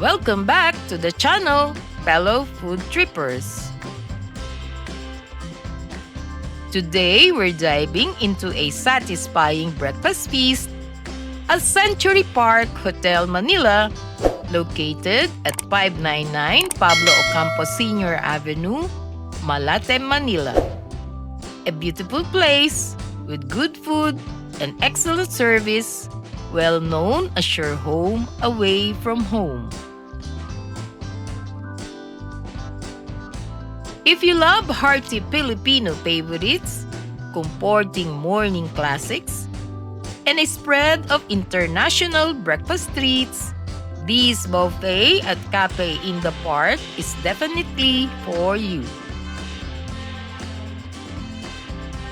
Welcome back to the channel, fellow food trippers. Today, we're diving into a satisfying breakfast feast at Century Park Hotel Manila, located at 599 Pablo Ocampo Sr. Avenue, Malate, Manila. A beautiful place with good food and excellent service, well known as your home away from home. If you love hearty Filipino favorites, comforting morning classics, and a spread of international breakfast treats, this buffet at Café in the Park is definitely for you.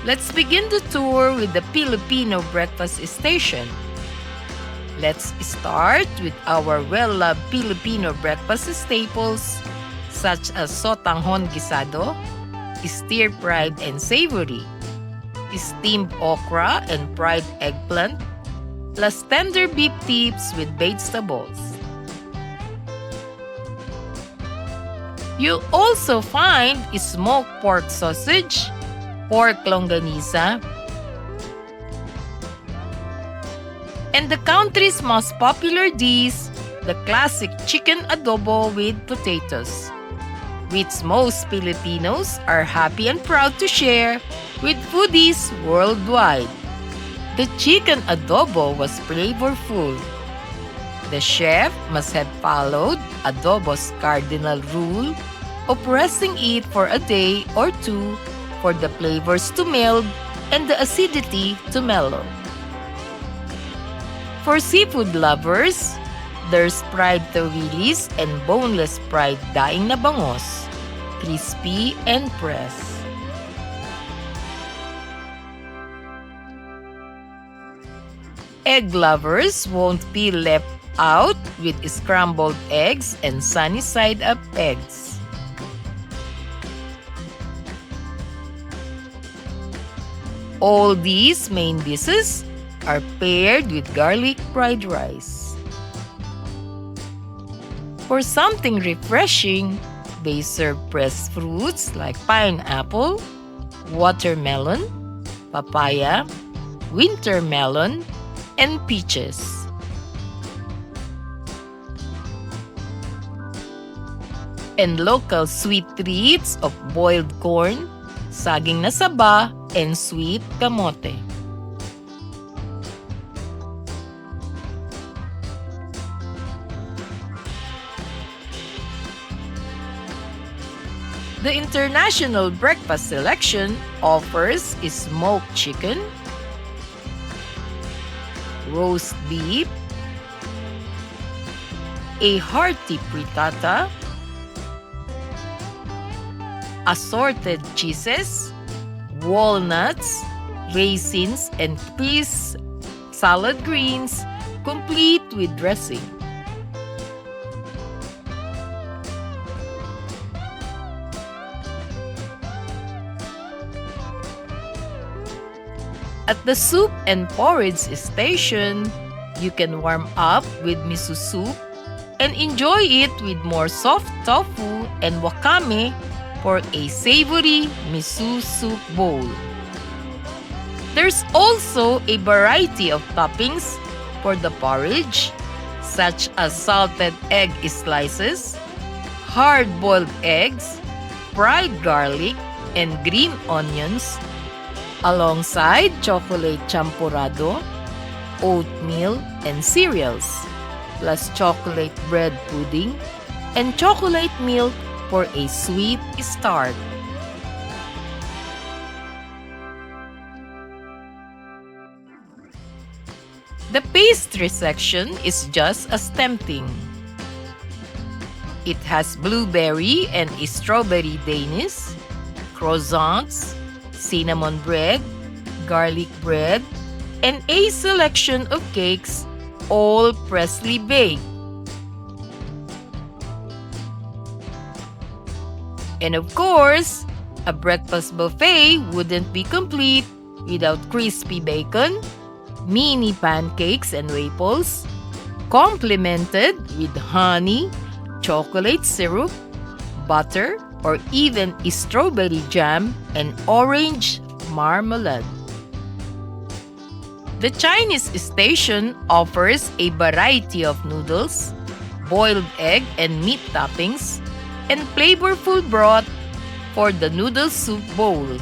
Let's begin the tour with the Filipino breakfast station. Let's start with our well-loved Filipino breakfast staples such as sotanghon guisado, stir-fried and savory, steamed okra and fried eggplant, plus tender beef tips with vegetables. You'll also find smoked pork sausage, pork longganisa, and the country's most popular dish, the classic chicken adobo with potatoes, which most Filipinos are happy and proud to share with foodies worldwide. The chicken adobo was flavorful. The chef must have followed adobo's cardinal rule of resting it for a day or two for the flavors to meld and the acidity to mellow. For seafood lovers, there's fried tawilis and boneless fried daing na bangus, crispy and pressed. Egg lovers won't be left out with scrambled eggs and sunny side up eggs. All these main dishes are paired with garlic fried rice. For something refreshing, they serve pressed fruits like pineapple, watermelon, papaya, winter melon, and peaches. And local sweet treats of boiled corn, saging na saba, and sweet kamote. The international breakfast selection offers smoked chicken, roast beef, a hearty frittata, assorted cheeses, walnuts, raisins, and fish salad greens, complete with dressing. At the soup and porridge station, you can warm up with miso soup and enjoy it with more soft tofu and wakame for a savory miso soup bowl. There's also a variety of toppings for the porridge, such as salted egg slices, hard-boiled eggs, fried garlic, and green onions, alongside chocolate champorado, oatmeal, and cereals, plus chocolate bread pudding and chocolate milk for a sweet start. The pastry section is just as tempting. It has blueberry and strawberry Danish, croissants, cinnamon bread, garlic bread, and a selection of cakes, all freshly baked. And of course, a breakfast buffet wouldn't be complete without crispy bacon, mini pancakes and waffles, complemented with honey chocolate syrup, butter, or even strawberry jam and orange marmalade. The Chinese station offers a variety of noodles, boiled egg and meat toppings, and flavorful broth for the noodle soup bowl.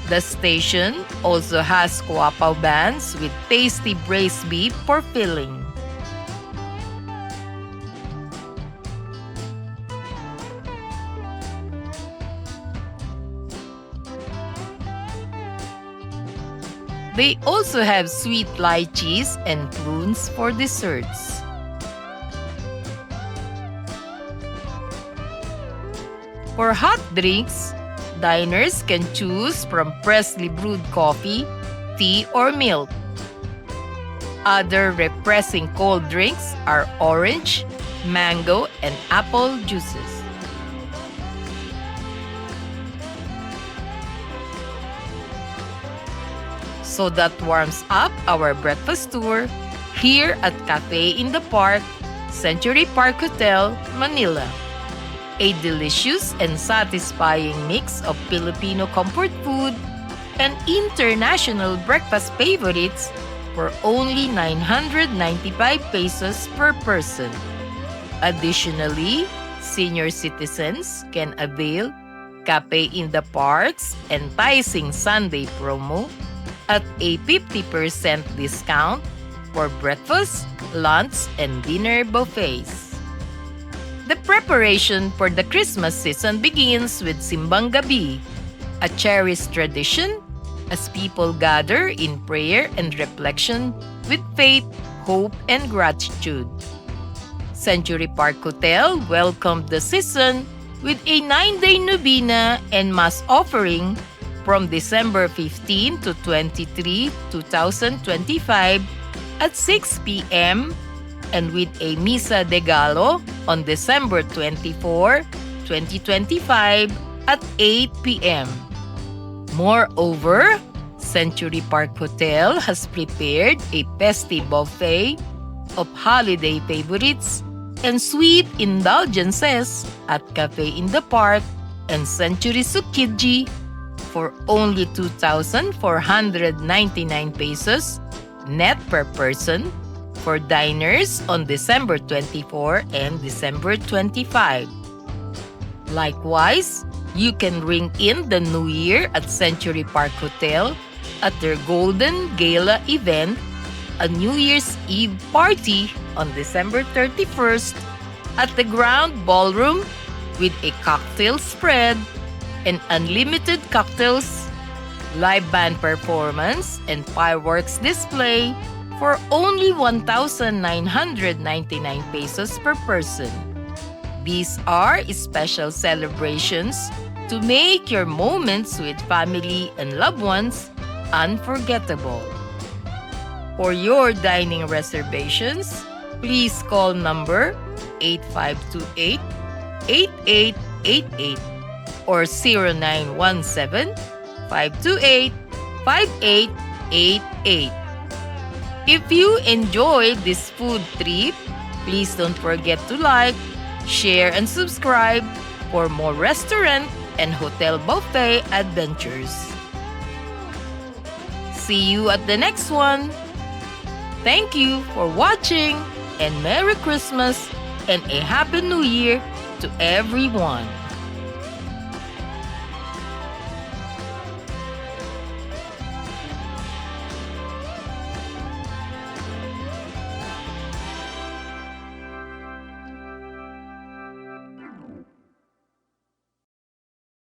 The station also has cuapao buns with tasty braised beef for filling. They also have sweet lychees and prunes for desserts. For hot drinks, diners can choose from freshly brewed coffee, tea, or milk. Other refreshing cold drinks are orange, mango, and apple juices. So that warms up our breakfast tour here at Café in the Park, Century Park Hotel, Manila. A delicious and satisfying mix of Filipino comfort food and international breakfast favorites for only 995 pesos per person. Additionally, senior citizens can avail Café in the Park's enticing Sunday promo at a 50% discount for breakfast, lunch, and dinner buffets. The preparation for the Christmas season begins with Simbang Gabi, a cherished tradition as people gather in prayer and reflection with faith, hope, and gratitude. Century Park Hotel welcomed the season with a 9-day novena and mass offering from December 15 to 23, 2025 at 6 p.m. and with a Misa de Gallo on December 24, 2025 at 8 p.m. Moreover, Century Park Hotel has prepared a festive buffet of holiday favorites and sweet indulgences at Café in the Park and Century Tsukiji for only 2,499 pesos net per person for diners on December 24 and December 25. Likewise, you can ring in the New Year at Century Park Hotel at their Golden Gala event, a New Year's Eve party on December 31st at the Ground Ballroom with a cocktail spread and unlimited cocktails, live band performance, and fireworks display for only 1,999 pesos per person. These are special celebrations to make your moments with family and loved ones unforgettable. For your dining reservations, please call number 8528-8888 or 0917-528-5888. If you enjoyed this food trip, please don't forget to like, share, and subscribe for more restaurant and hotel buffet adventures. See you at the next one. Thank you for watching, and Merry Christmas and a Happy New Year to everyone.